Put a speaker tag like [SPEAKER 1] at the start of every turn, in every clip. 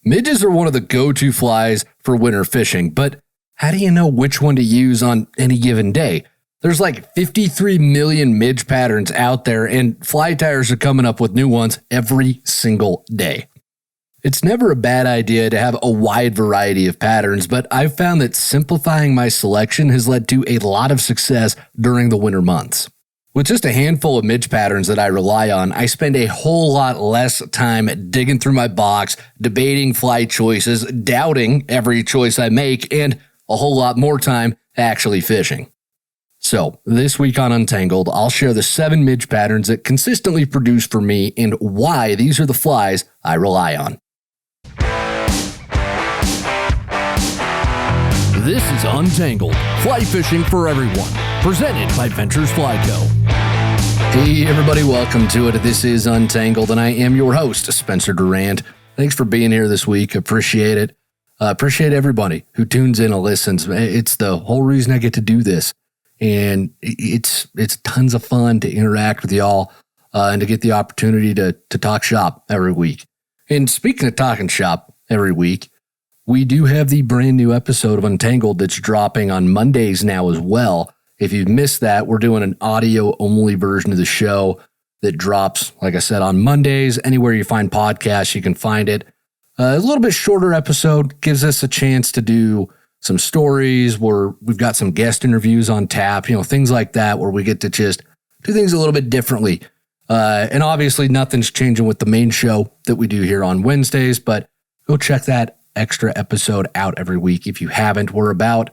[SPEAKER 1] Midges are one of the go-to flies for winter fishing, but how do you know which one to use on any given day? There's like 53 million midge patterns out there, and fly tyers are coming up with new ones every single day. It's never a bad idea to have a wide variety of patterns, but I've found that simplifying my selection has led to a lot of success during the winter months. With just a handful of midge patterns that I rely on, I spend a whole lot less time digging through my box, debating fly choices, doubting every choice I make, and a whole lot more time actually fishing. So, this week on Untangled, I'll share the 7 midge patterns that consistently produce for me and why these are the flies I rely on. This is Untangled, fly fishing for everyone, presented by Ventures Fly Co. Hey everybody, welcome to it. This is Untangled, and I am your host, Spencer Durant. Thanks for being here this week. Appreciate it. Appreciate everybody who tunes in and listens. It's the whole reason I get to do this, and it's tons of fun to interact with y'all and to get the opportunity to talk shop every week. And speaking of talking shop every week, we do have the brand new episode of Untangled that's dropping on Mondays now as well. If you've missed that, we're doing an audio-only version of the show that drops, like I said, on Mondays. Anywhere you find podcasts, you can find it. A little bit shorter episode, gives us a chance to do some stories where we've got some guest interviews on tap, things like that, where we get to just do things a little bit differently. And obviously, nothing's changing with the main show that we do here on Wednesdays, but go check that extra episode out every week. If you haven't, we're about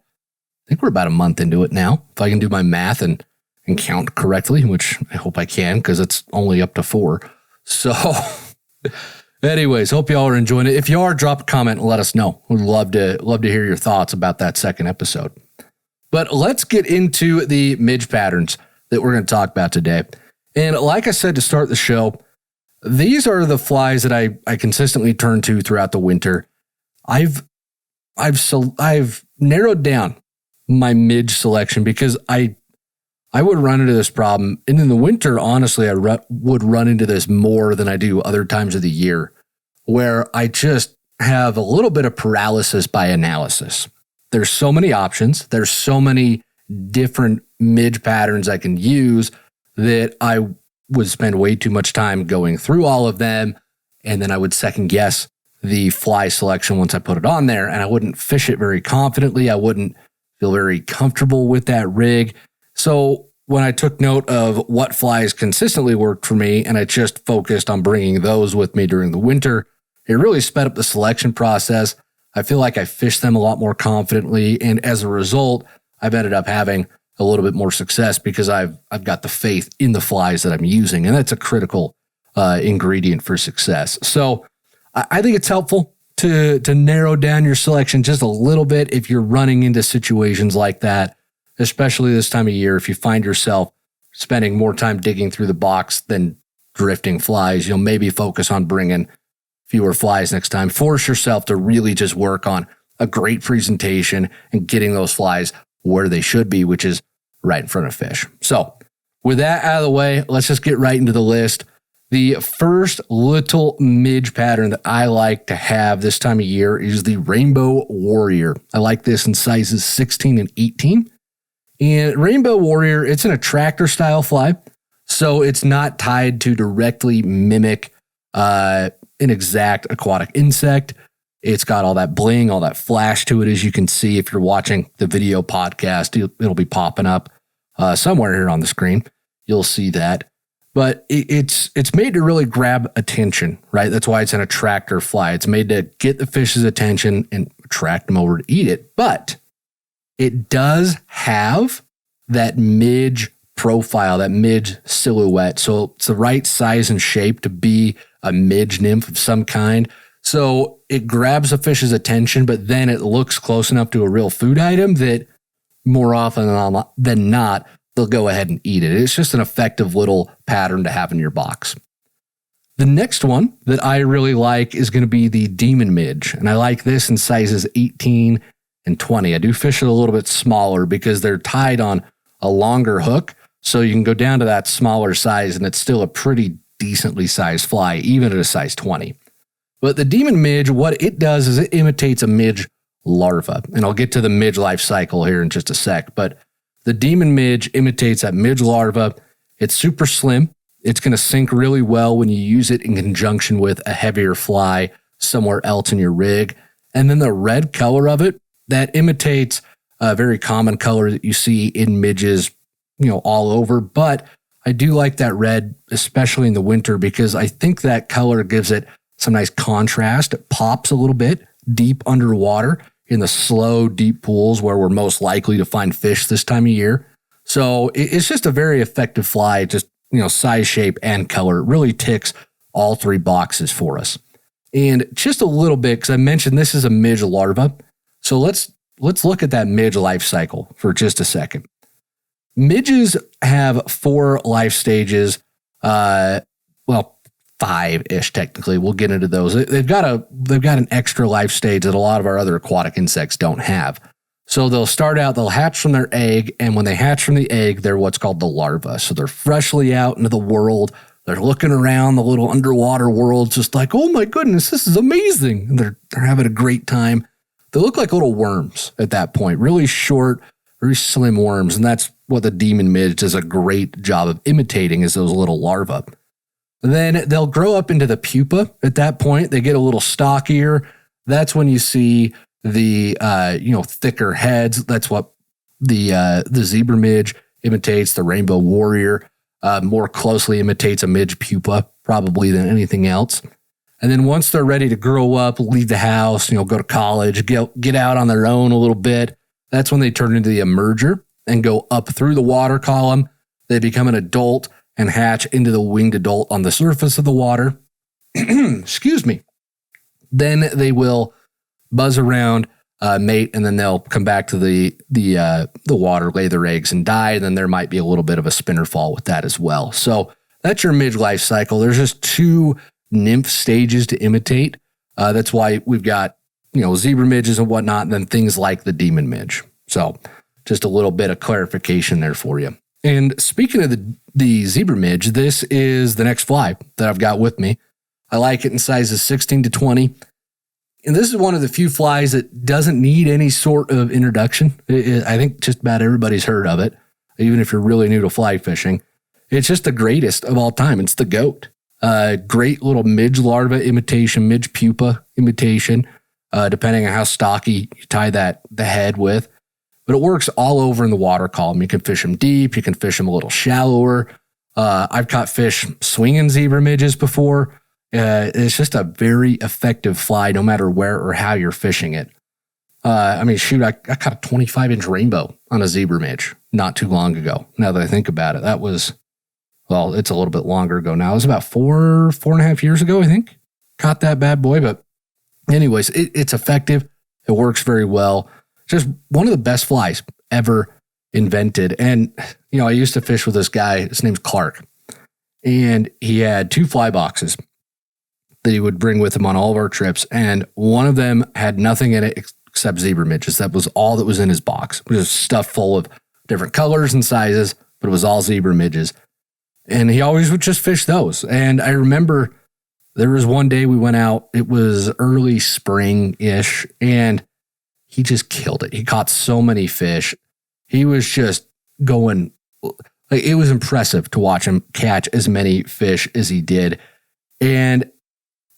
[SPEAKER 1] a month into it now, if I can do my math and count correctly, which I hope I can because it's only up to 4. So anyways, hope y'all are enjoying it. If you are, drop a comment and let us know. We'd love to hear your thoughts about that second episode. But let's get into the midge patterns that we're going to talk about today. And like I said to start the show, these are the flies that I consistently turn to throughout the winter. I've narrowed down my midge selection because I would run into this problem. And in the winter, honestly, I would run into this more than I do other times of the year, where I just have a little bit of paralysis by analysis. There's so many options. There's so many different midge patterns I can use that I would spend way too much time going through all of them. And then I would second guess the fly selection once I put it on there, and I wouldn't fish it very confidently. I wouldn't feel very comfortable with that rig. So when I took note of what flies consistently worked for me, and I just focused on bringing those with me during the winter, it really sped up the selection process. I feel like I fished them a lot more confidently, and as a result, I've ended up having a little bit more success because I've got the faith in the flies that I'm using, and that's a critical ingredient for success. So I think it's helpful to narrow down your selection just a little bit if you're running into situations like that, especially this time of year. If you find yourself spending more time digging through the box than drifting flies, you'll maybe focus on bringing fewer flies next time. Force yourself to really just work on a great presentation and getting those flies where they should be, which is right in front of fish. So with that out of the way, let's just get right into the list. The first little midge pattern that I like to have this time of year is the Rainbow Warrior. I like this in sizes 16 and 18. And Rainbow Warrior, it's an attractor style fly, so it's not tied to directly mimic an exact aquatic insect. It's got all that bling, all that flash to it, as you can see if you're watching the video podcast. It'll be popping up somewhere here on the screen. You'll see that. But it's made to really grab attention, right? That's why it's an attractor fly. It's made to get the fish's attention and attract them over to eat it. But it does have that midge profile, that midge silhouette. So it's the right size and shape to be a midge nymph of some kind. So it grabs the fish's attention, but then it looks close enough to a real food item that more often than not, they'll go ahead and eat it. It's just an effective little pattern to have in your box. The next one that I really like is going to be the Demon Midge, and I like this in sizes 18 and 20. I do fish it a little bit smaller because they're tied on a longer hook, so you can go down to that smaller size, and it's still a pretty decently sized fly, even at a size 20. But the demon midge, what it does is it imitates a midge larva. And I'll get to the midge life cycle here in just a sec. But the demon midge imitates that midge larva. It's super slim. It's going to sink really well when you use it in conjunction with a heavier fly somewhere else in your rig. And then the red color of it, that imitates a very common color that you see in midges, all over. But I do like that red, especially in the winter, because I think that color gives it some nice contrast. It pops a little bit deep underwater in the slow, deep pools where we're most likely to find fish this time of year. So it's just a very effective fly, just, size, shape, and color. It really ticks all three boxes for us. And just a little bit, because I mentioned this is a midge larva. So let's look at that midge life cycle for just a second. Midges have 4 life stages, 5-ish technically. We'll get into those. They've got an extra life stage that a lot of our other aquatic insects don't have. So they'll hatch from their egg, and when they hatch from the egg, they're what's called the larva. So they're freshly out into the world. They're looking around the little underwater world, just like, oh my goodness, this is amazing. And they're having a great time. They look like little worms at that point, really short, very slim worms. And that's what the demon midge does a great job of imitating, is those little larvae. Then they'll grow up into the pupa. At that point, they get a little stockier. That's when you see the thicker heads. That's what the zebra midge imitates. The rainbow warrior more closely imitates a midge pupa probably than anything else. And then once they're ready to grow up, leave the house, go to college, get out on their own a little bit, that's when they turn into the emerger and go up through the water column. They become an adult and hatch into the winged adult on the surface of the water. Excuse me. Then they will buzz around, mate, and then they'll come back to the water, lay their eggs, and die. And then there might be a little bit of a spinner fall with that as well. So that's your midge life cycle. There's just 2 nymph stages to imitate. That's why we've got, zebra midges and whatnot, and then things like the demon midge. So just a little bit of clarification there for you. And speaking of the zebra midge, this is the next fly that I've got with me. I like it in sizes 16 to 20. And this is one of the few flies that doesn't need any sort of introduction. I think just about everybody's heard of it, even if you're really new to fly fishing. It's just the greatest of all time. It's the goat. Great little midge larva imitation, midge pupa imitation, depending on how stocky you tie the head with. But it works all over in the water column. You can fish them deep. You can fish them a little shallower. I've caught fish swinging zebra midges before. It's just a very effective fly, no matter where or how you're fishing it. I caught a 25-inch rainbow on a zebra midge not too long ago. Now that I think about it, that was, it's a little bit longer ago now. It was about 4.5 years ago, I think. Caught that bad boy. But anyways, it's effective. It works very well. Just one of the best flies ever invented. And, I used to fish with this guy. His name's Clark. And he had 2 fly boxes that he would bring with him on all of our trips. And one of them had nothing in it except zebra midges. That was all that was in his box. It was stuffed full of different colors and sizes, but it was all zebra midges. And he always would just fish those. And I remember there was one day we went out, it was early spring-ish, and he just killed it. He caught so many fish. He was just going, it was impressive to watch him catch as many fish as he did. And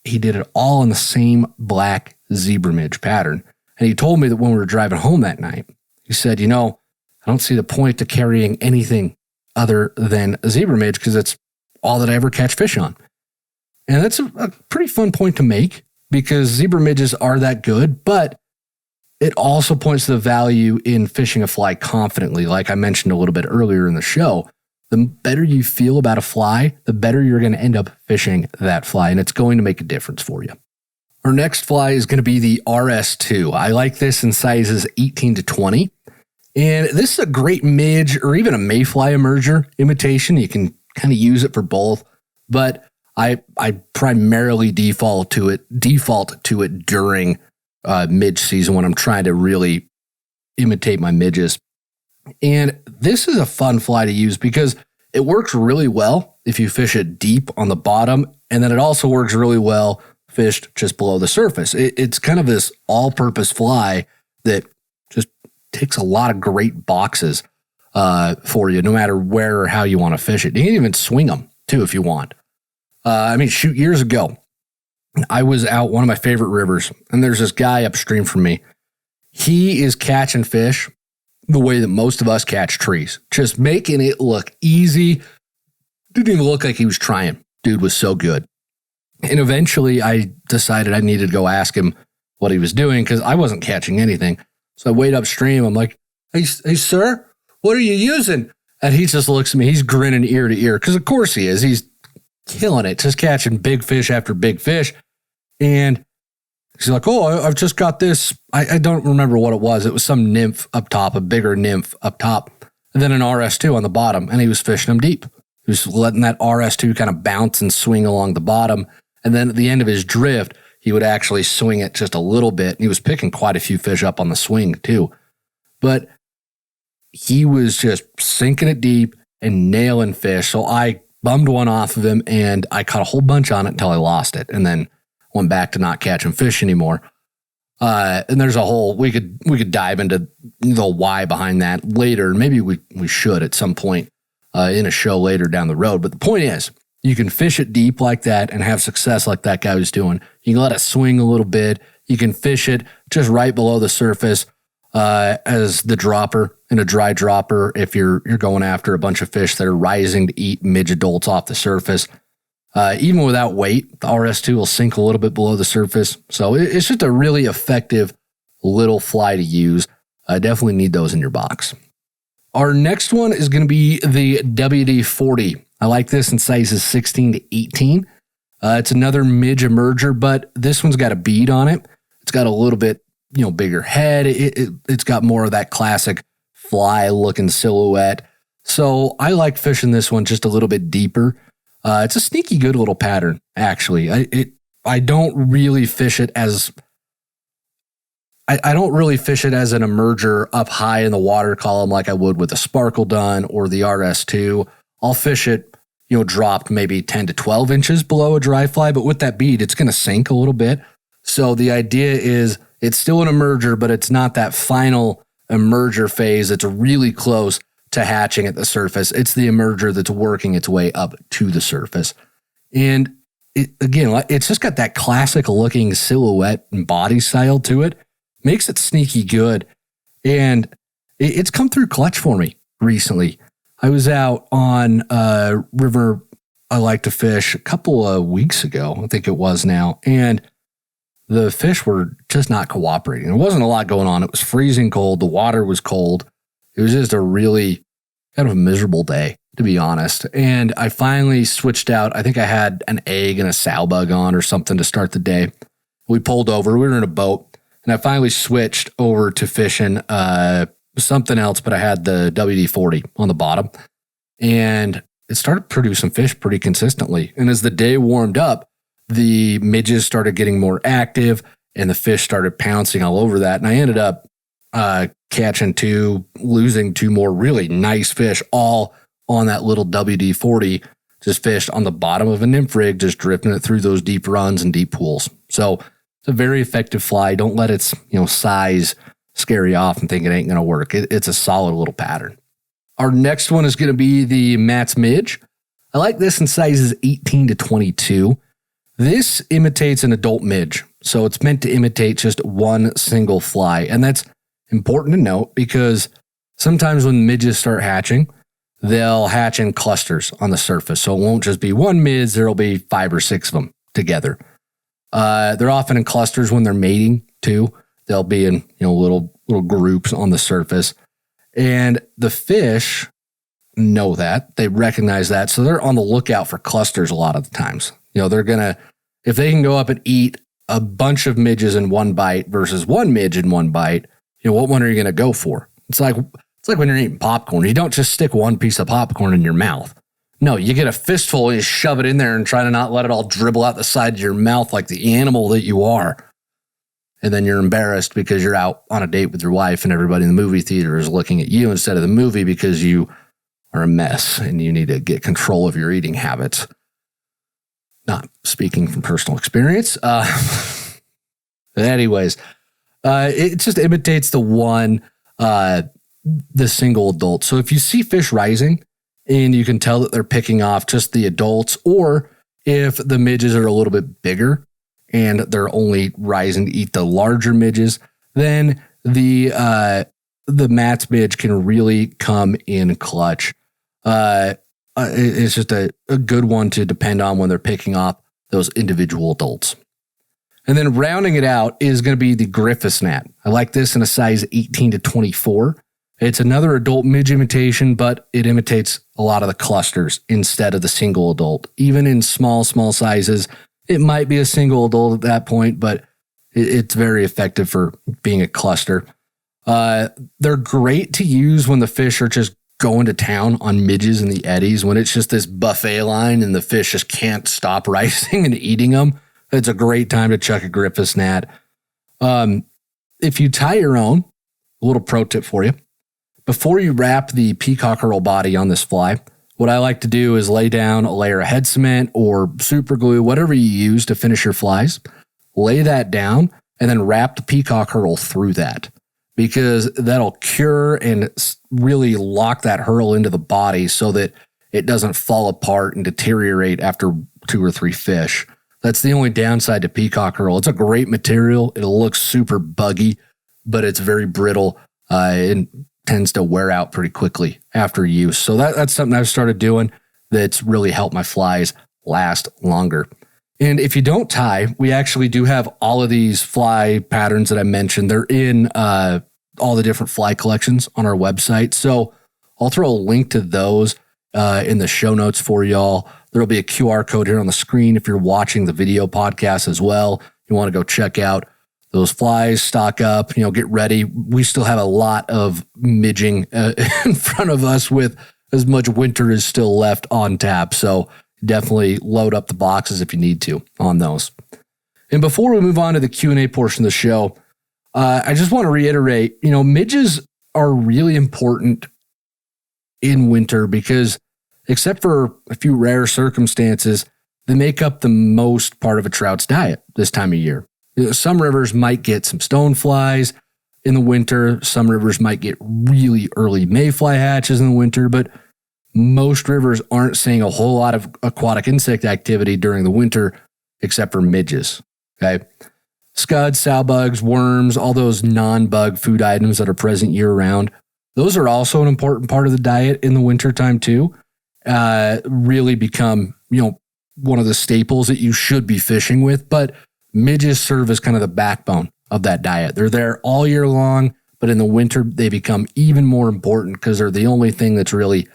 [SPEAKER 1] he did it all in the same black zebra midge pattern. And he told me that when we were driving home that night, he said, I don't see the point to carrying anything other than a zebra midge because it's all that I ever catch fish on. And that's a pretty fun point to make because zebra midges are that good, but it also points to the value in fishing a fly confidently. Like I mentioned a little bit earlier in the show, the better you feel about a fly, the better you're going to end up fishing that fly, and it's going to make a difference for you. Our next fly is going to be the RS2. I like this in sizes 18 to 20. And this is a great midge or even a mayfly emerger imitation. You can kind of use it for both, but I primarily default to it during midge season when I'm trying to really imitate my midges. And this is a fun fly to use because it works really well if you fish it deep on the bottom, and then it also works really well fished just below the surface. It's kind of this all-purpose fly that just ticks a lot of great boxes for you, no matter where or how you want to fish it. You can even swing them, too, if you want. Years ago, I was out one of my favorite rivers, and there's this guy upstream from me. He is catching fish the way that most of us catch trees, just making it look easy. Didn't even look like he was trying. Dude was so good. And eventually I decided I needed to go ask him what he was doing because I wasn't catching anything. So I wade upstream. I'm like, hey, sir, what are you using? And he just looks at me. He's grinning ear to ear because of course he is. He's killing it, just catching big fish after big fish. And he's like, oh, I've just got this. I don't remember what it was. It was some nymph up top, a bigger nymph up top, and then an RS2 on the bottom. And he was fishing them deep. He was letting that RS2 kind of bounce and swing along the bottom. And then at the end of his drift, he would actually swing it just a little bit. And he was picking quite a few fish up on the swing too. But he was just sinking it deep and nailing fish. So I bummed one off of him and I caught a whole bunch on it until I lost it. And then went back to not catching fish anymore. And there's a whole, we could dive into the why behind that later. Maybe we should at some point in a show later down the road. But the point is, you can fish it deep like that and have success like that guy was doing. You can let it swing a little bit. You can fish it just right below the surface as the dropper in a dry dropper if you're going after a bunch of fish that are rising to eat midge adults off the surface. Even without weight, the RS2 will sink a little bit below the surface. So it's just a really effective little fly to use. Definitely need those in your box. Our next one is going to be the WD-40. I like this in sizes 16 to 18. It's another midge emerger, but this one's got a bead on it. It's got a little bit, bigger head. It's got more of that classic fly-looking silhouette. So I like fishing this one just a little bit deeper. It's a sneaky good little pattern, actually. I don't really fish it as I don't really fish it as an emerger up high in the water column like I would with a sparkle dun or the RS2. I'll fish it, dropped maybe 10 to 12 inches below a dry fly, but with that bead, it's going to sink a little bit. So the idea is it's still an emerger, but it's not that final emerger phase. It's really close to hatching at the surface. It's the emerger that's working its way up to the surface. And it's just got that classic looking silhouette and body style to it. Makes it sneaky good. And it's come through clutch for me recently. I was out on a river I like to fish a couple of weeks ago, I think it was now, and the fish were just not cooperating. There wasn't a lot going on. It was freezing cold. The water was cold. It was just a really kind of a miserable day, to be honest. And I finally switched out. I think I had an egg and a sow bug on or something to start the day. We pulled over. We were in a boat. And I finally switched over to fishing something else, but I had the WD-40 on the bottom. And it started producing fish pretty consistently. And as the day warmed up, the midges started getting more active and the fish started pouncing all over that. And I ended up losing two more really nice fish, all on that little WD-40, just fished on the bottom of a nymph rig, just drifting it through those deep runs and deep pools. So it's a very effective fly. Don't let its size scare you off and think it ain't going to work. It's a solid little pattern. Our next one is going to be the Matt's Midge. I like this in sizes 18 to 22. This imitates an adult midge, so it's meant to imitate just one single fly. And that's important to note because sometimes when midges start hatching, they'll hatch in clusters on the surface. So it won't just be one midge, there'll be 5 or 6 of them together. They're often in clusters when they're mating too. They'll be in little groups on the surface, and the fish know that. They recognize that, so they're on the lookout for clusters a lot of the times. They're gonna, if they can go up and eat a bunch of midges in one bite versus one midge in one bite, what one are you gonna go for? It's like when you're eating popcorn. You don't just stick one piece of popcorn in your mouth. No, you get a fistful and you shove it in there and try to not let it all dribble out the side of your mouth like the animal that you are. And then you're embarrassed because you're out on a date with your wife and everybody in the movie theater is looking at you instead of the movie because you are a mess and you need to get control of your eating habits. Not speaking from personal experience. Anyways, it just imitates the single adult. So if you see fish rising and you can tell that they're picking off just the adults, or if the midges are a little bit bigger and they're only rising to eat the larger midges, then the Matt's midge can really come in clutch. It's just a good one to depend on when they're picking off those individual adults. And then rounding it out is going to be the Griffith gnat. I like this in a size 18 to 24. It's another adult midge imitation, but it imitates a lot of the clusters instead of the single adult. Even in small sizes, it might be a single adult at that point, but it's very effective for being a cluster. They're great to use when the fish are just going to town on midges in the eddies, when it's just this buffet line and the fish just can't stop rising and eating them. It's a great time to chuck a Griffith gnat. If you tie your own, a little pro tip for you. Before you wrap the peacock herl body on this fly, what I like to do is lay down a layer of head cement or super glue, whatever you use to finish your flies. Lay that down and then wrap the peacock herl through that, because that'll cure and really lock that herl into the body so that it doesn't fall apart and deteriorate after 2 or 3 fish. That's the only downside to peacock herl. It's a great material. It'll look super buggy, but it's very brittle and tends to wear out pretty quickly after use. So that's something I've started doing that's really helped my flies last longer. And if you don't tie, we actually do have all of these fly patterns that I mentioned. They're in all the different fly collections on our website. So I'll throw a link to those in the show notes for y'all. There'll be a QR code here on the screen if you're watching the video podcast as well. You want to go check out those flies, stock up, get ready. We still have a lot of midging in front of us with as much winter is still left on tap. So definitely load up the boxes if you need to on those. And before we move on to the Q&A portion of the show, I just want to reiterate, midges are really important in winter because except for a few rare circumstances, they make up the most part of a trout's diet this time of year. Some rivers might get some stoneflies in the winter. Some rivers might get really early mayfly hatches in the winter, but most rivers aren't seeing a whole lot of aquatic insect activity during the winter, except for midges. Okay. Scuds, sow bugs, worms, all those non-bug food items that are present year round. Those are also an important part of the diet in the wintertime too. Really become, one of the staples that you should be fishing with, but midges serve as kind of the backbone of that diet. They're there all year long, but in the winter, they become even more important because they're the only thing that's really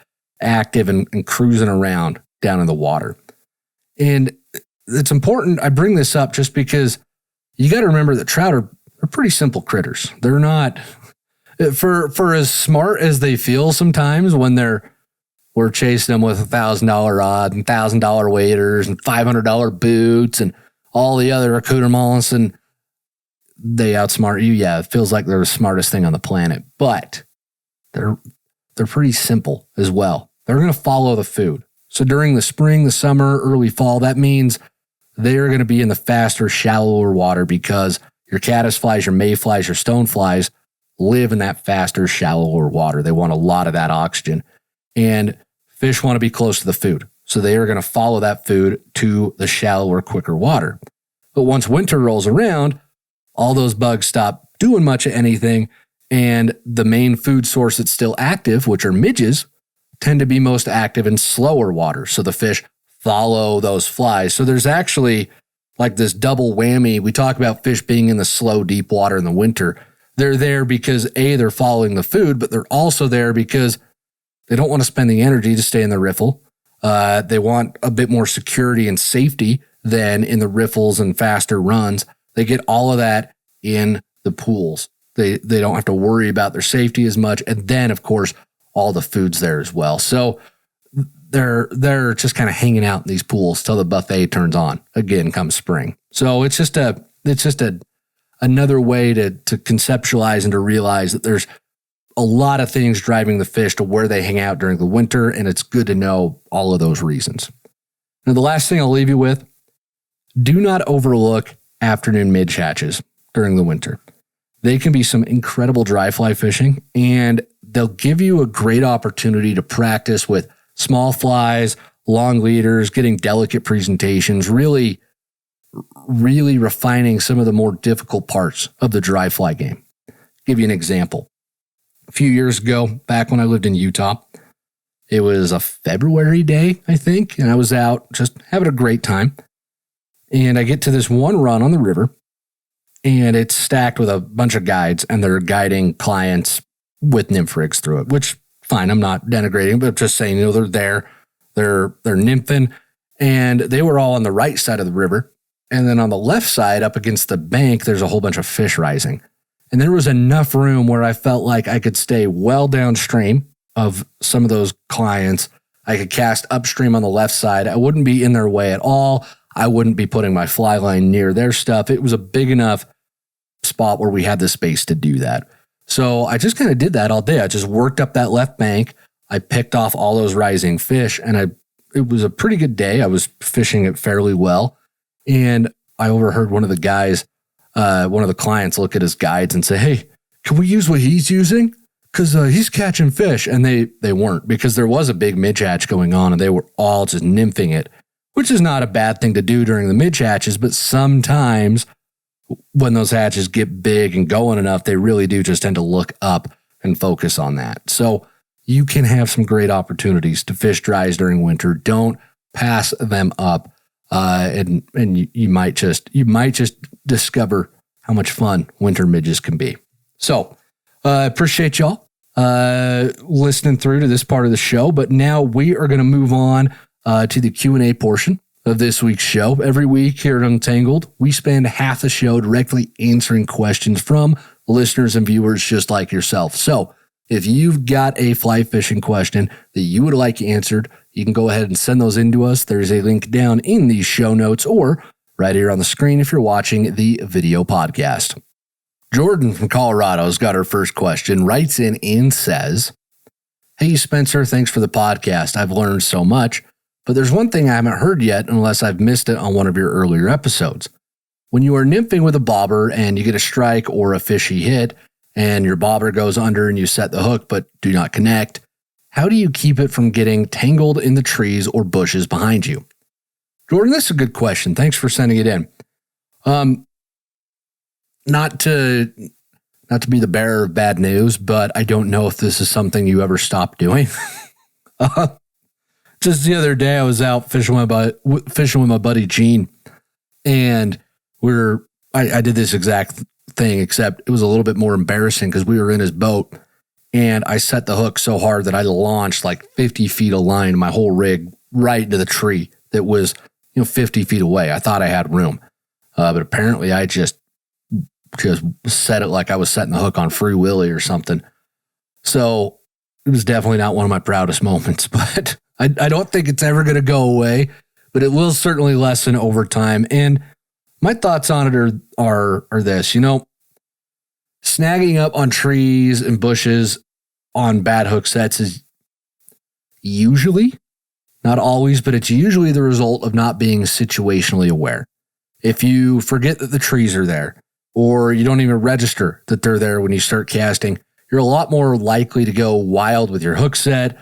[SPEAKER 1] active and cruising around down in the water. And it's important. I bring this up just because you got to remember that trout are pretty simple critters. They're not, for as smart as they feel sometimes when we're chasing them with $1,000 rod and $1,000 waders and $500 boots and all the other accoutrements, and they outsmart you. Yeah, it feels like they're the smartest thing on the planet, but they're pretty simple as well. They're going to follow the food. So during the spring, the summer, early fall, that means they're going to be in the faster, shallower water because your caddisflies, your mayflies, your stoneflies live in that faster, shallower water. They want a lot of that oxygen, and fish want to be close to the food. So they are going to follow that food to the shallower, quicker water. But once winter rolls around, all those bugs stop doing much of anything, and the main food source that's still active, which are midges, tend to be most active in slower water. So the fish follow those flies. So there's actually like this double whammy. We talk about fish being in the slow, deep water in the winter. They're there because A, they're following the food, but they're also there because they don't want to spend the energy to stay in the riffle. They want a bit more security and safety than in the riffles and faster runs. They get all of that in the pools. They don't have to worry about their safety as much. And then, of course, all the food's there as well. So they're just kind of hanging out in these pools till the buffet turns on again come spring. So it's just another way to conceptualize and to realize that there's a lot of things driving the fish to where they hang out during the winter, and it's good to know all of those reasons. Now, the last thing I'll leave you with Do not overlook afternoon midge hatches during the winter. They can be some incredible dry fly fishing, and they'll give you a great opportunity to practice with small flies, long leaders, getting delicate presentations, really refining some of the more difficult parts of the dry fly game. Give you an example. A few years ago, back when I lived in Utah, it was a February day, I think, and I was out just having a great time. And I get to this one run on the river, and it's stacked with a bunch of guides, and they're guiding clients with nymph rigs through it, which, fine, I'm not denigrating, but just saying, they're there, they're nymphing, and they were all on the right side of the river. And then on the left side, up against the bank, there's a whole bunch of fish rising. And there was enough room where I felt like I could stay well downstream of some of those clients. I could cast upstream on the left side. I wouldn't be in their way at all. I wouldn't be putting my fly line near their stuff. It was a big enough spot where we had the space to do that. So I just kind of did that all day. I just worked up that left bank. I picked off all those rising fish, and it was a pretty good day. I was fishing it fairly well. And I overheard one of the guys, one of the clients, look at his guides and say, "Hey, can we use what he's using? Because he's catching fish." And they weren't, because there was a big midge hatch going on, and they were all just nymphing it, which is not a bad thing to do during the midge hatches. But sometimes when those hatches get big and going enough, they really do just tend to look up and focus on that. So you can have some great opportunities to fish dries during winter. Don't pass them up. And you might just discover how much fun winter midges can be. So, appreciate y'all, listening through to this part of the show, but now we are going to move on, to the Q&A portion of this week's show. Every week here at Untangled, we spend half the show directly answering questions from listeners and viewers just like yourself. So if you've got a fly fishing question that you would like answered, you can go ahead and send those in to us. There's a link down in these show notes or right here on the screen if you're watching the video podcast. Jordan from Colorado has got her first question, writes in and says, "Hey, Spencer, thanks for the podcast. I've learned so much, but there's one thing I haven't heard yet unless I've missed it on one of your earlier episodes. When you are nymphing with a bobber and you get a strike or a fishy hit and your bobber goes under and you set the hook but do not connect, how do you keep it from getting tangled in the trees or bushes behind you?" Jordan, this is a good question. Thanks for sending it in. Not to be the bearer of bad news, but I don't know if this is something you ever stopped doing. Just the other day, I was out fishing with my buddy Gene, and I did this exact thing, except it was a little bit more embarrassing because we were in his boat, and I set the hook so hard that I launched like 50 feet of line, my whole rig, right into the tree that was 50 feet away. I thought I had room, but apparently I just set it like I was setting the hook on Free Willy or something. So it was definitely not one of my proudest moments, but I don't think it's ever going to go away, but it will certainly lessen over time. And my thoughts on it are this, snagging up on trees and bushes on bad hook sets is usually, not always, but it's usually the result of not being situationally aware. If you forget that the trees are there, or you don't even register that they're there when you start casting, you're a lot more likely to go wild with your hook set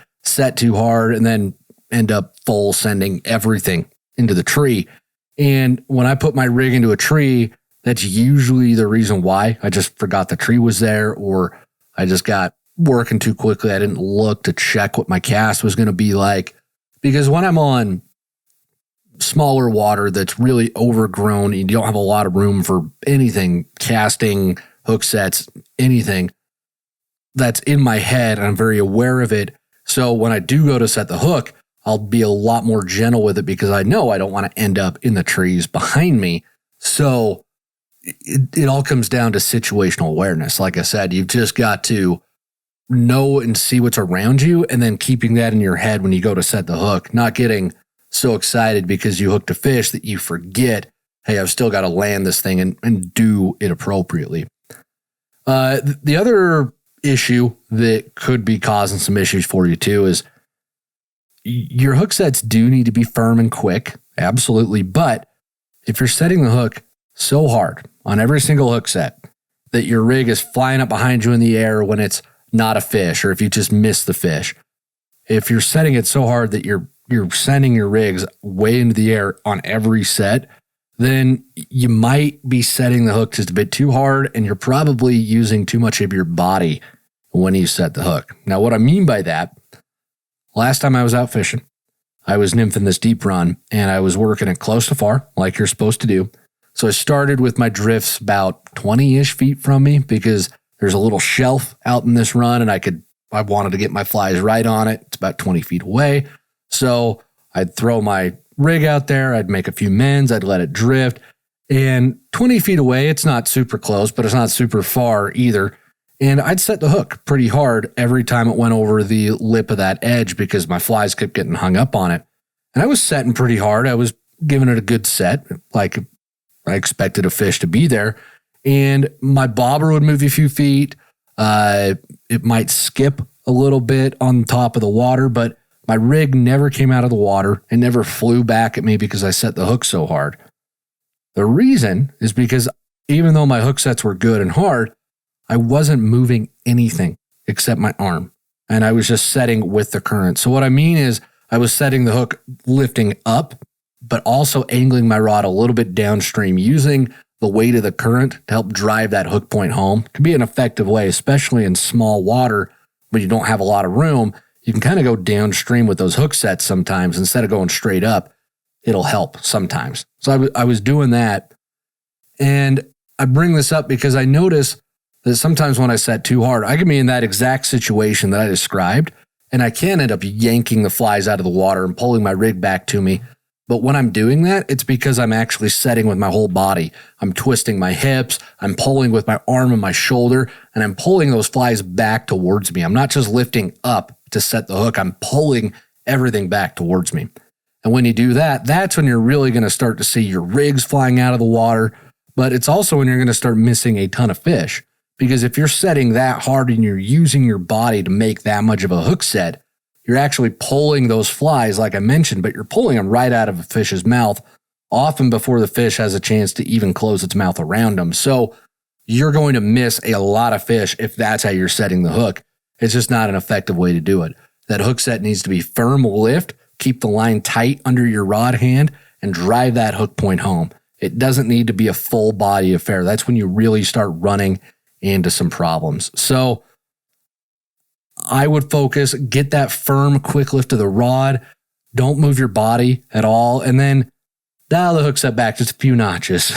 [SPEAKER 1] too hard, and then end up full sending everything into the tree. And when I put my rig into a tree, that's usually the reason why. I just forgot the tree was there, or I just got working too quickly. I didn't look to check what my cast was going to be like. Because when I'm on smaller water that's really overgrown, you don't have a lot of room for anything, casting, hook sets, anything that's in my head, and I'm very aware of it. So when I do go to set the hook, I'll be a lot more gentle with it because I know I don't want to end up in the trees behind me. So it all comes down to situational awareness. Like I said, you've just got to know and see what's around you, and then keeping that in your head when you go to set the hook, not getting so excited because you hooked a fish that you forget, hey, I've still got to land this thing and do it appropriately. The other issue that could be causing some issues for you too is your hook sets do need to be firm and quick, absolutely, but if you're setting the hook so hard on every single hook set that your rig is flying up behind you in the air when it's not a fish, or if you just miss the fish, if you're setting it so hard that you're sending your rigs way into the air on every set, then you might be setting the hook just a bit too hard, and you're probably using too much of your body when you set the hook. Now, what I mean by that, last time I was out fishing, I was nymphing this deep run, and I was working it close to far, like you're supposed to do. So I started with my drifts about 20-ish feet from me, because there's a little shelf out in this run, and I wanted to get my flies right on it. It's about 20 feet away. So I'd throw my rig out there, I'd make a few mends, I'd let it drift, and 20 feet away, it's not super close, but it's not super far either. And I'd set the hook pretty hard every time it went over the lip of that edge, because my flies kept getting hung up on it. And I was setting pretty hard. I was giving it a good set, like I expected a fish to be there. And my bobber would move a few feet. It might skip a little bit on top of the water, but my rig never came out of the water and never flew back at me because I set the hook so hard. The reason is because even though my hook sets were good and hard, I wasn't moving anything except my arm, and I was just setting with the current. So what I mean is I was setting the hook lifting up, but also angling my rod a little bit downstream, using the weight of the current to help drive that hook point home. It can be an effective way, especially in small water when you don't have a lot of room. You can kind of go downstream with those hook sets sometimes instead of going straight up. It'll help sometimes. So I was doing that. And I bring this up because I notice that sometimes when I set too hard, I can be in that exact situation that I described, and I can end up yanking the flies out of the water and pulling my rig back to me. But when I'm doing that, it's because I'm actually setting with my whole body. I'm twisting my hips, I'm pulling with my arm and my shoulder, and I'm pulling those flies back towards me. I'm not just lifting up to set the hook, I'm pulling everything back towards me. And when you do that, that's when you're really going to start to see your rigs flying out of the water, but it's also when you're going to start missing a ton of fish. Because if you're setting that hard and you're using your body to make that much of a hook set, you're actually pulling those flies, like I mentioned, but you're pulling them right out of a fish's mouth, often before the fish has a chance to even close its mouth around them. So you're going to miss a lot of fish if that's how you're setting the hook. It's just not an effective way to do it. That hook set needs to be firm lift, keep the line tight under your rod hand, and drive that hook point home. It doesn't need to be a full body affair. That's when you really start running into some problems. So I would focus, get that firm, quick lift of the rod. Don't move your body at all. And then dial the hook set back just a few notches.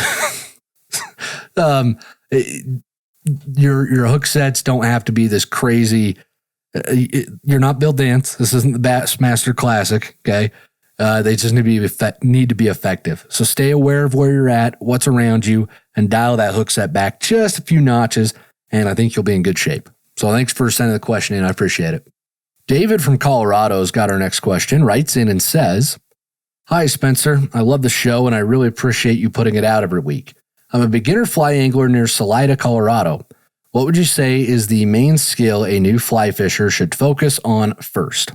[SPEAKER 1] Your hook sets don't have to be this crazy. You're not Bill Dance. This isn't the Bassmaster Classic. Okay. They just need to be effective. So stay aware of where you're at, what's around you, and dial that hook set back just a few notches, and I think you'll be in good shape. So thanks for sending the question in. I appreciate it. David from Colorado's got our next question, writes in and says, "Hi, Spencer. I love the show, and I really appreciate you putting it out every week. I'm a beginner fly angler near Salida, Colorado. What would you say is the main skill a new fly fisher should focus on first?"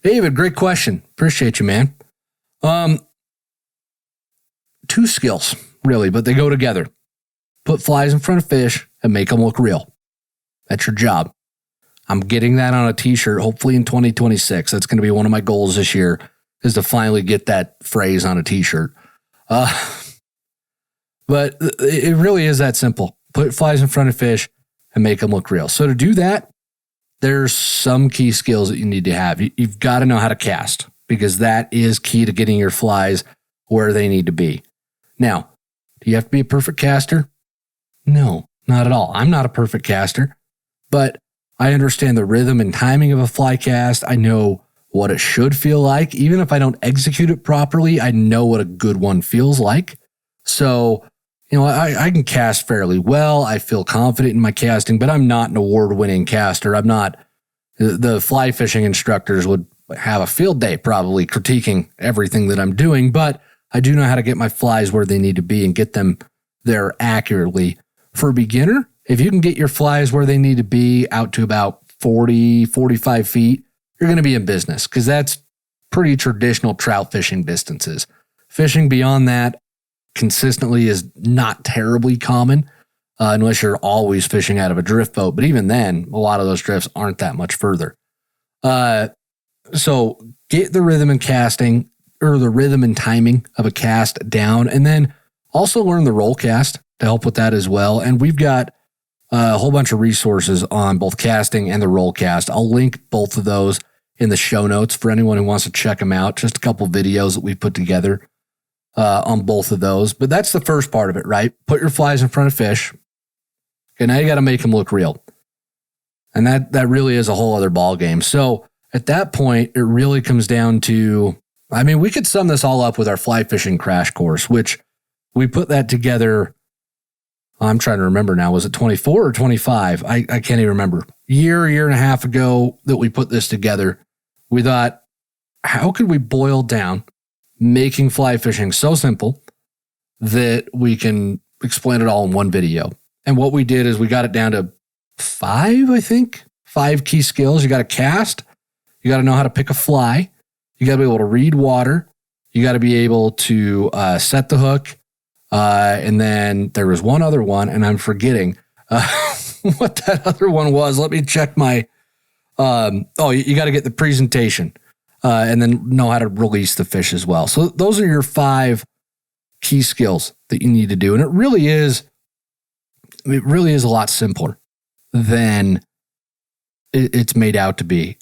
[SPEAKER 1] David, great question. Appreciate you, man. Two skills, really, but they go together. Put flies in front of fish and make them look real. That's your job. I'm getting that on a t-shirt, hopefully in 2026. That's going to be one of my goals this year, is to finally get that phrase on a t-shirt. But it really is that simple. Put flies in front of fish and make them look real. So to do that, there's some key skills that you need to have. You've got to know how to cast, because that is key to getting your flies where they need to be. Now, do you have to be a perfect caster? No, not at all. I'm not a perfect caster, but I understand the rhythm and timing of a fly cast. I know what it should feel like. Even if I don't execute it properly, I know what a good one feels like. So, I can cast fairly well. I feel confident in my casting, but I'm not an award-winning caster. I'm not. The fly fishing instructors would have a field day probably critiquing everything that I'm doing, but I do know how to get my flies where they need to be and get them there accurately. For a beginner, if you can get your flies where they need to be out to about 40, 45 feet, you're going to be in business, because that's pretty traditional trout fishing distances. Fishing beyond that consistently is not terribly common unless you're always fishing out of a drift boat. But even then, a lot of those drifts aren't that much further. So get the rhythm and casting, or the rhythm and timing of a cast down, and then also learn the roll cast to help with that as well. And we've got a whole bunch of resources on both casting and the roll cast. I'll link both of those in the show notes for anyone who wants to check them out. Just a couple videos that we've put together on both of those. But that's the first part of it, right? Put your flies in front of fish. Okay, now you got to make them look real. And that really is a whole other ball game. So at that point, it really comes down to, I mean, we could sum this all up with our fly fishing crash course, which we put that together. I'm trying to remember now. Was it 24 or 25? I can't even remember. Year and a half ago that we put this together, we thought, how could we boil down making fly fishing so simple that we can explain it all in one video? And what we did is we got it down to 5, I think. 5 key skills. You got to cast. You got to know how to pick a fly. You got to be able to read water. You got to be able to set the hook. And then there was one other one, and I'm forgetting what that other one was. Let me check my, you got to get the presentation and then know how to release the fish as well. So those are your 5 key skills that you need to do. And it really is a lot simpler than it's made out to be.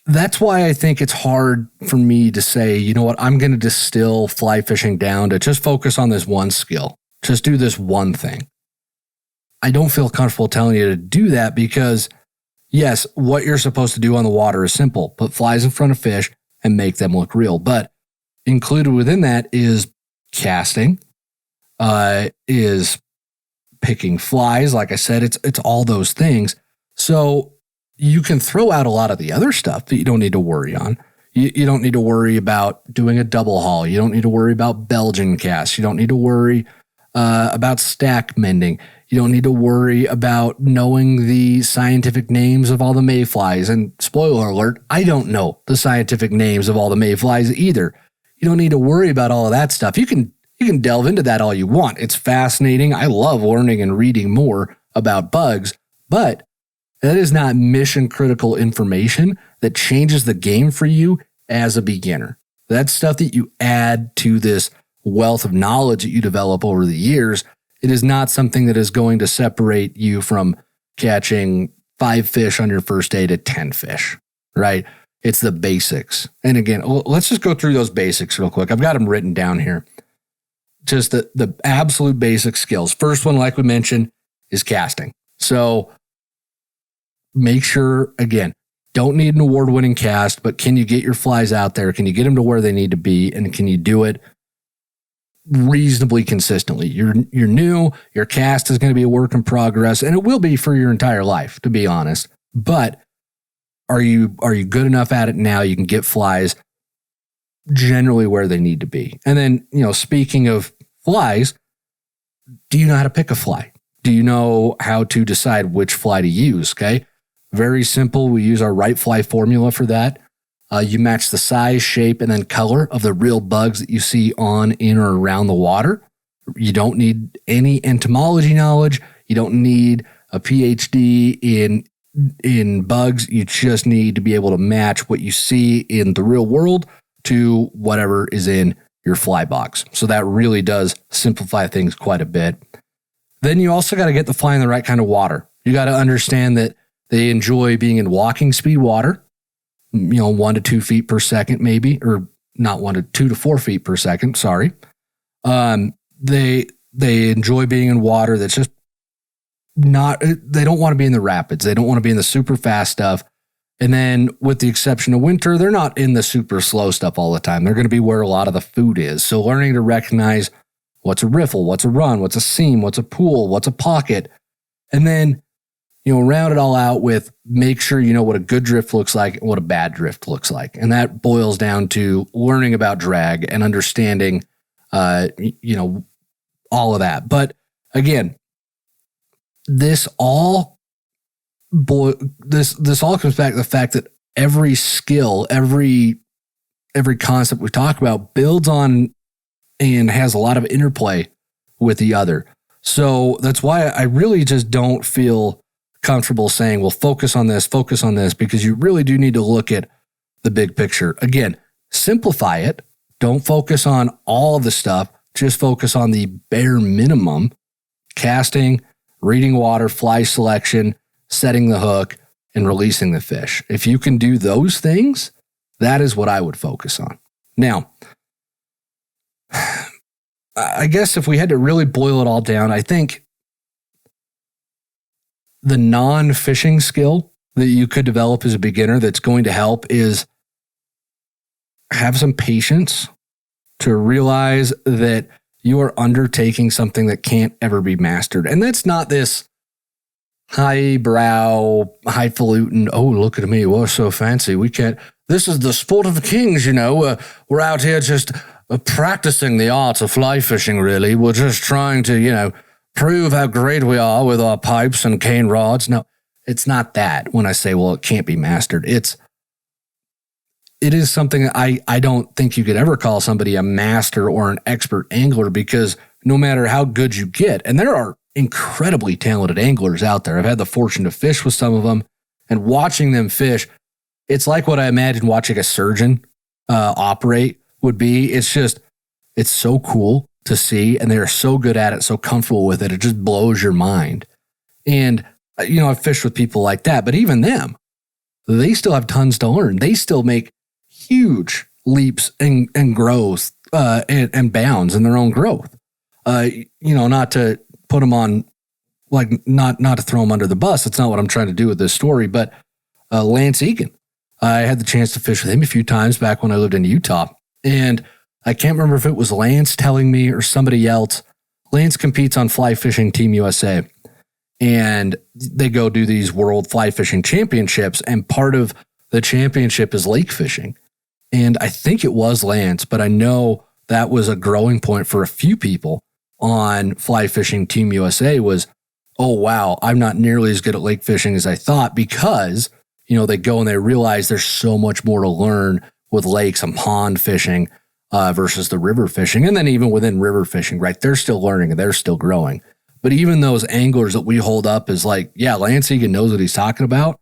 [SPEAKER 1] That's why I think it's hard for me to say, you know what, I'm going to distill fly fishing down to just focus on this one skill. Just do this one thing. I don't feel comfortable telling you to do that because, yes, what you're supposed to do on the water is simple. Put flies in front of fish and make them look real. But included within that is casting, is picking flies. Like I said, it's all those things. So you can throw out a lot of the other stuff that you don't need to worry on. You don't need to worry about doing a double haul. You don't need to worry about Belgian casts. You don't need to worry about stack mending. You don't need to worry about knowing the scientific names of all the mayflies. And spoiler alert, I don't know the scientific names of all the mayflies either. You don't need to worry about all of that stuff. You can delve into that all you want. It's fascinating. I love learning and reading more about bugs, but that is not mission critical information that changes the game for you as a beginner. That's stuff that you add to this wealth of knowledge that you develop over the years. It is not something that is going to separate you from catching 5 fish on your first day to 10 fish, right? It's the basics. And again, let's just go through those basics real quick. I've got them written down here. Just the absolute basic skills. First one, like we mentioned, is casting. So make sure, again, don't need an award-winning cast, but can you get your flies out there? Can you get them to where they need to be? And can you do it reasonably consistently? You're new, your cast is going to be a work in progress, and it will be for your entire life, to be honest. But are you good enough at it now? You can get flies generally where they need to be. And then, speaking of flies, do you know how to pick a fly? Do you know how to decide which fly to use? Okay. Very simple. We use our right fly formula for that. You match the size, shape, and then color of the real bugs that you see on, in, or around the water. You don't need any entomology knowledge. You don't need a PhD in bugs. You just need to be able to match what you see in the real world to whatever is in your fly box. So that really does simplify things quite a bit. Then you also got to get the fly in the right kind of water. You got to understand that they enjoy being in walking speed water, 1 to 2 feet per second, maybe, or not 1 to 2 to 4 feet per second. Sorry. They enjoy being in water that's just not, they don't want to be in the rapids. They don't want to be in the super fast stuff. And then with the exception of winter, they're not in the super slow stuff all the time. They're going to be where a lot of the food is. So learning to recognize what's a riffle, what's a run, what's a seam, what's a pool, what's a pocket. And then, round it all out with make sure you know what a good drift looks like and what a bad drift looks like. And that boils down to learning about drag and understanding, all of that. But again, this all comes back to the fact that every skill, every every concept we talk about builds on and has a lot of interplay with the other. So that's why I really just don't feel comfortable saying, well, focus on this, because you really do need to look at the big picture. Again, simplify it. Don't focus on all of the stuff. Just focus on the bare minimum: casting, reading water, fly selection, setting the hook, and releasing the fish. If you can do those things, that is what I would focus on. Now, I guess if we had to really boil it all down, I think the non-fishing skill that you could develop as a beginner that's going to help is have some patience to realize that you are undertaking something that can't ever be mastered. And that's not this highbrow, highfalutin, oh, look at me, we're so fancy. We can't, this is the sport of the kings, you know. We're out here just practicing the art of fly fishing, really. We're just trying to, you know, prove how great we are with our pipes and cane rods. No, it's not that when I say, well, it can't be mastered. It is something I don't think you could ever call somebody a master or an expert angler, because no matter how good you get, and there are incredibly talented anglers out there. I've had the fortune to fish with some of them, and watching them fish, it's like what I imagine watching a surgeon operate would be. It's so cool to see, and they're so good at it, so comfortable with it. It just blows your mind. And, you know, I've fished with people like that, but even them, they still have tons to learn. They still make huge leaps and growth and bounds in their own growth. You know, not to put them on, like, not to throw them under the bus. That's not what I'm trying to do with this story. But Lance Egan, I had the chance to fish with him a few times back when I lived in Utah. And I can't remember if it was Lance telling me or somebody else. Lance competes on Fly Fishing Team USA. And they go do these World Fly Fishing Championships. And part of the championship is lake fishing. And I think it was Lance, but I know that was a growing point for a few people on Fly Fishing Team USA was, oh, wow, I'm not nearly as good at lake fishing as I thought, because, you know, they go and they realize there's so much more to learn with lakes and pond fishing versus the river fishing. And then even within river fishing, right, they're still learning and they're still growing. But even those anglers that we hold up as like, yeah, Lance Egan knows what he's talking about.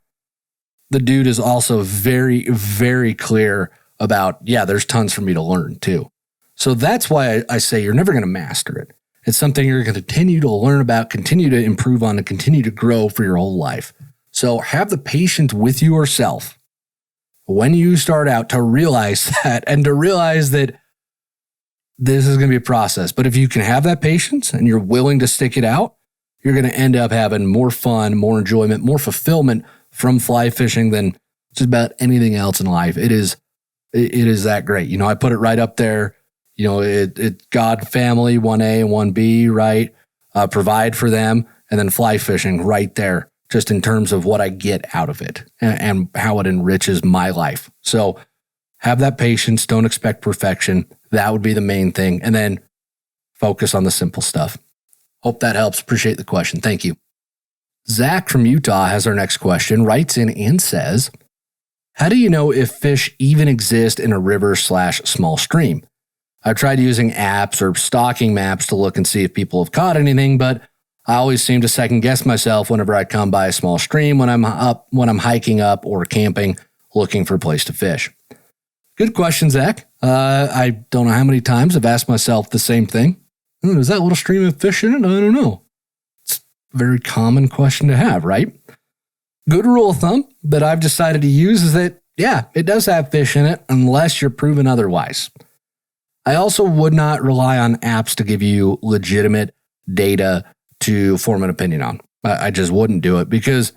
[SPEAKER 1] The dude is also very, very clear about, yeah, there's tons for me to learn too. So that's why I say you're never going to master it. It's something you're going to continue to learn about, continue to improve on, and continue to grow for your whole life. So have the patience with yourself when you start out to realize that, and to realize that this is going to be a process. But if you can have that patience and you're willing to stick it out, you're going to end up having more fun, more enjoyment, more fulfillment from fly fishing than just about anything else in life. It is that great. You know, I put it right up there. You know, it God, family, 1A and 1B, right? Provide for them, and then fly fishing right there, just in terms of what I get out of it and how it enriches my life. So have that patience. Don't expect perfection. That would be the main thing. And then focus on the simple stuff. Hope that helps. Appreciate the question. Thank you. Zach from Utah has our next question, writes in and says, how do you know if fish even exist in a river/small stream? I've tried using apps or stalking maps to look and see if people have caught anything, but I always seem to second guess myself whenever I come by a small stream when I'm hiking up or camping, looking for a place to fish. Good question, Zach. I don't know how many times I've asked myself the same thing. Is that little stream of fish in it? I don't know. It's a very common question to have, right? Good rule of thumb that I've decided to use is that, yeah, it does have fish in it unless you're proven otherwise. I also would not rely on apps to give you legitimate data to form an opinion on. I just wouldn't do it, because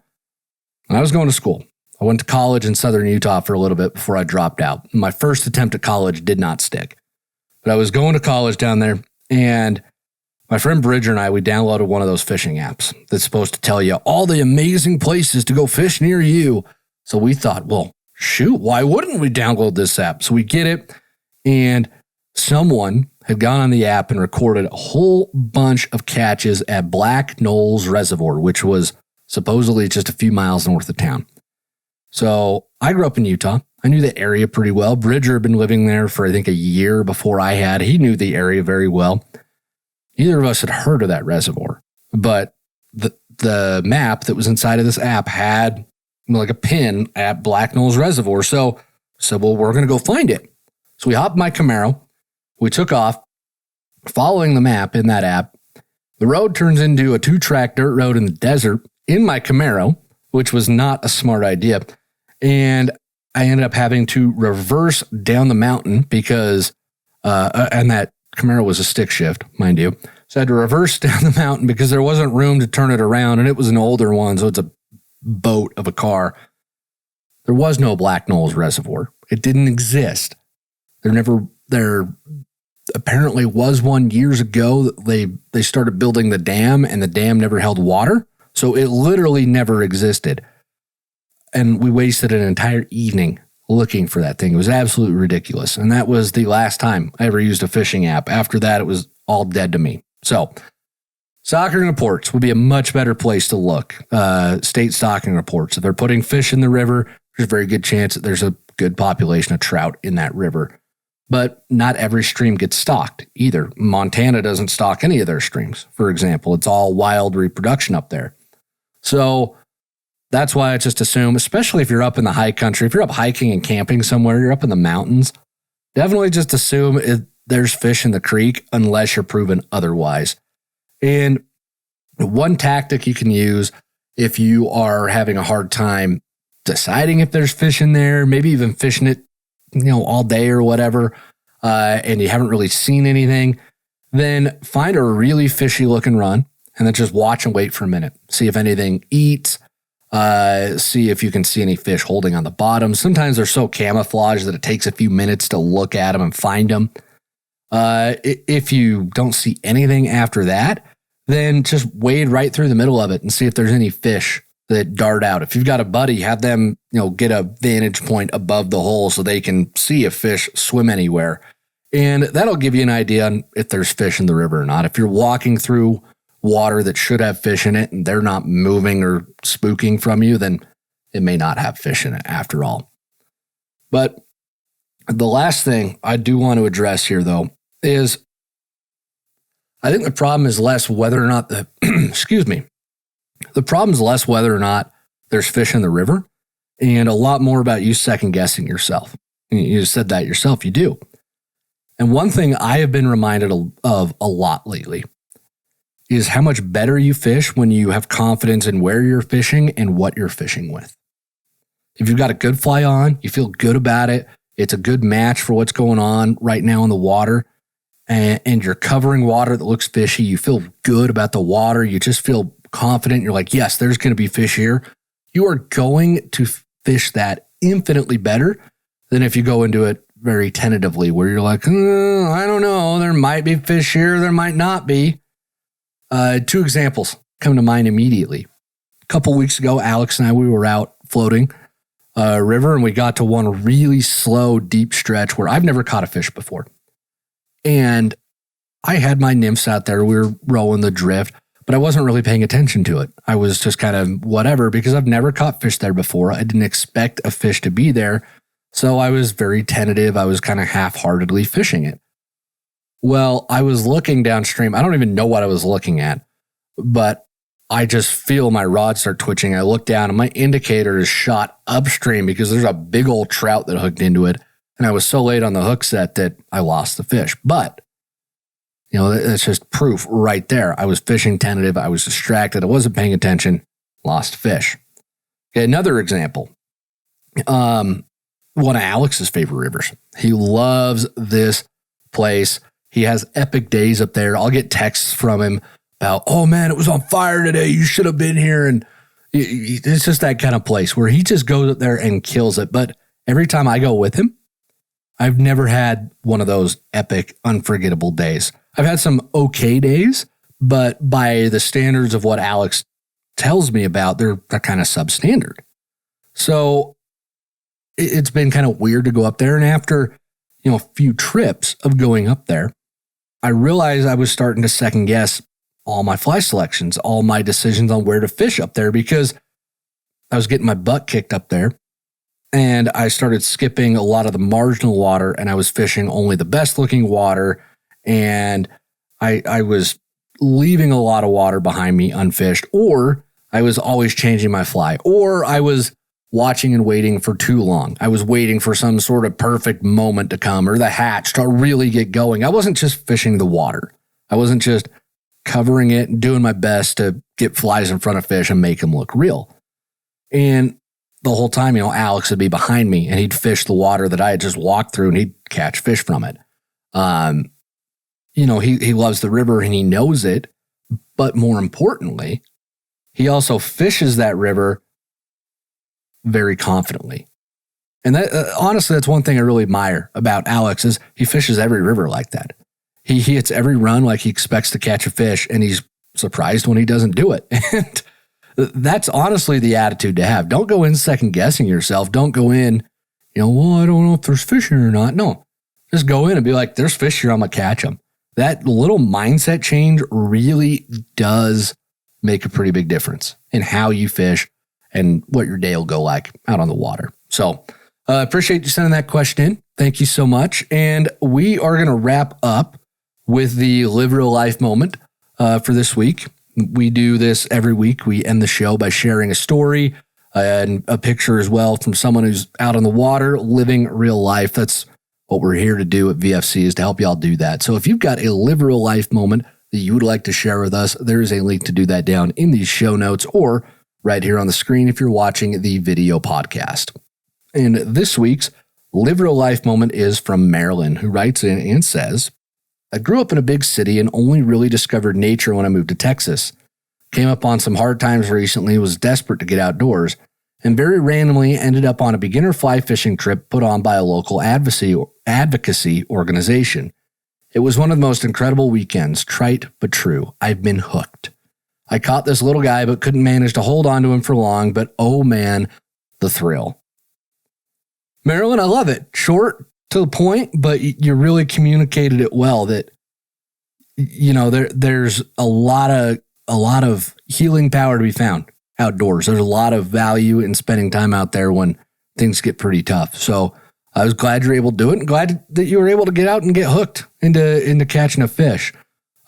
[SPEAKER 1] when I was going to school, I went to college in southern Utah for a little bit before I dropped out. My first attempt at college did not stick. But I was going to college down there, and my friend Bridger and I, we downloaded one of those fishing apps that's supposed to tell you all the amazing places to go fish near you. So we thought, well, shoot, why wouldn't we download this app? So we get it, and someone had gone on the app and recorded a whole bunch of catches at Black Knolls Reservoir, which was supposedly just a few miles north of town. So I grew up in Utah. I knew the area pretty well. Bridger had been living there for, I think, a year before I had. He knew the area very well. Neither of us had heard of that reservoir, but the map that was inside of this app had like a pin at Black Knolls Reservoir. So well, we're going to go find it. So we hopped my Camaro. We took off, following the map in that app. The road turns into a 2-track dirt road in the desert in my Camaro, which was not a smart idea. And I ended up having to reverse down the mountain because, and that Camaro was a stick shift, mind you. So I had to reverse down the mountain because there wasn't room to turn it around, and it was an older one, so it's a boat of a car. There was no Black Knolls Reservoir. It didn't exist. There apparently was one years ago. They started building the dam, and the dam never held water, so it literally never existed. And we wasted an entire evening looking for that thing. It was absolutely ridiculous. And that was the last time I ever used a fishing app. After that, it was all dead to me. So stocking reports would be a much better place to look. State stocking reports. If they're putting fish in the river, there's a very good chance that there's a good population of trout in that river. But not every stream gets stocked either. Montana doesn't stock any of their streams, for example. It's all wild reproduction up there. So that's why I just assume, especially if you're up in the high country, if you're up hiking and camping somewhere, you're up in the mountains, definitely just assume there's fish in the creek unless you're proven otherwise. And one tactic you can use if you are having a hard time deciding if there's fish in there, maybe even fishing it, all day or whatever, and you haven't really seen anything, then find a really fishy looking run and then just watch and wait for a minute. See if anything eats. See if you can see any fish holding on the bottom. Sometimes they're so camouflaged that it takes a few minutes to look at them and find them. If you don't see anything after that, then just wade right through the middle of it and see if there's any fish that dart out. If you've got a buddy, have them, get a vantage point above the hole so they can see if fish swim anywhere. And that'll give you an idea on if there's fish in the river or not. If you're walking through water that should have fish in it and they're not moving or spooking from you, then it may not have fish in it after all. But the last thing I do want to address here, though, is I think the problem is less whether or not the problem is less whether or not there's fish in the river and a lot more about you second guessing yourself. You said that yourself, you do. And one thing I have been reminded of a lot lately is how much better you fish when you have confidence in where you're fishing and what you're fishing with. If you've got a good fly on, you feel good about it, it's a good match for what's going on right now in the water, and you're covering water that looks fishy, you feel good about the water, you just feel confident, you're like, yes, there's going to be fish here. You are going to fish that infinitely better than if you go into it very tentatively, where you're like, I don't know, there might be fish here, there might not be. 2 examples come to mind immediately. A couple weeks ago, Alex and I, we were out floating a river, and we got to one really slow, deep stretch where I've never caught a fish before. And I had my nymphs out there. We were rowing the drift, but I wasn't really paying attention to it. I was just kind of whatever, because I've never caught fish there before. I didn't expect a fish to be there. So I was very tentative. I was kind of half-heartedly fishing it. Well, I was looking downstream. I don't even know what I was looking at, but I just feel my rod start twitching. I look down and my indicator is shot upstream because there's a big old trout that hooked into it. And I was so late on the hook set that I lost the fish. But, that's just proof right there. I was fishing tentative. I was distracted. I wasn't paying attention. Lost fish. Okay, another example. One of Alex's favorite rivers. He loves this place. He has epic days up there. I'll get texts from him about, oh man, it was on fire today. You should have been here. And it's just that kind of place where he just goes up there and kills it. But every time I go with him, I've never had one of those epic, unforgettable days. I've had some okay days, but by the standards of what Alex tells me about, they're kind of substandard. So it's been kind of weird to go up there. And after, a few trips of going up there, I realized I was starting to second guess all my fly selections, all my decisions on where to fish up there, because I was getting my butt kicked up there. And I started skipping a lot of the marginal water, and I was fishing only the best looking water. And I was leaving a lot of water behind me unfished, or I was always changing my fly, or I was watching and waiting for too long. I was waiting for some sort of perfect moment to come or the hatch to really get going. I wasn't just fishing the water. I wasn't just covering it and doing my best to get flies in front of fish and make them look real. And the whole time, Alex would be behind me and he'd fish the water that I had just walked through and he'd catch fish from it. He loves the river and he knows it, but more importantly, he also fishes that river very confidently. And that honestly, that's one thing I really admire about Alex is he fishes every river like that. He hits every run like he expects to catch a fish, and he's surprised when he doesn't do it. And that's honestly the attitude to have. Don't go in second guessing yourself. Don't go in, I don't know if there's fish here or not. No, just go in and be like, there's fish here, I'm going to catch them. That little mindset change really does make a pretty big difference in how you fish and what your day will go like out on the water. So appreciate you sending that question in. Thank you so much. And we are going to wrap up with the Live Real Life moment for this week. We do this every week. We end the show by sharing a story and a picture as well from someone who's out on the water living real life. That's what we're here to do at VFC, is to help y'all do that. So if you've got a Live Real Life moment that you would like to share with us, there is a link to do that down in these show notes or right here on the screen if you're watching the video podcast. And this week's Live Real Life moment is from Marilyn, who writes in and says, I grew up in a big city and only really discovered nature when I moved to Texas. Came up on some hard times recently, was desperate to get outdoors, and very randomly ended up on a beginner fly fishing trip put on by a local advocacy organization. It was one of the most incredible weekends, trite but true. I've been hooked. I caught this little guy but couldn't manage to hold on to him for long, but oh man, the thrill. Marilyn, I love it. Short, to the point, but you really communicated it well that, there's a lot of healing power to be found outdoors. There's a lot of value in spending time out there when things get pretty tough. So I was glad you're able to do it, and glad that you were able to get out and get hooked into catching a fish.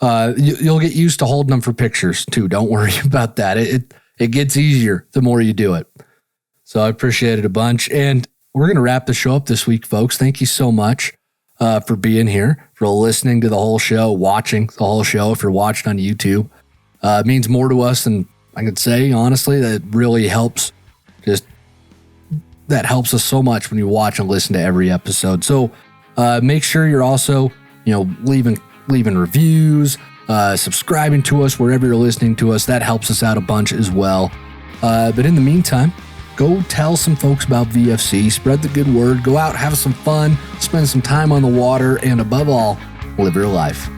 [SPEAKER 1] You'll get used to holding them for pictures too. Don't worry about that. It gets easier the more you do it. So I appreciate it a bunch. And we're going to wrap the show up this week, folks. Thank you so much for being here, for listening to the whole show, watching the whole show. If you're watching on YouTube, it means more to us than I could say, honestly. That really helps. That helps us so much when you watch and listen to every episode. So make sure you're also, leaving reviews, subscribing to us wherever you're listening to us. That helps us out a bunch as well. But in the meantime, go tell some folks about VFC, spread the good word, go out, have some fun, spend some time on the water, and above all, live your life.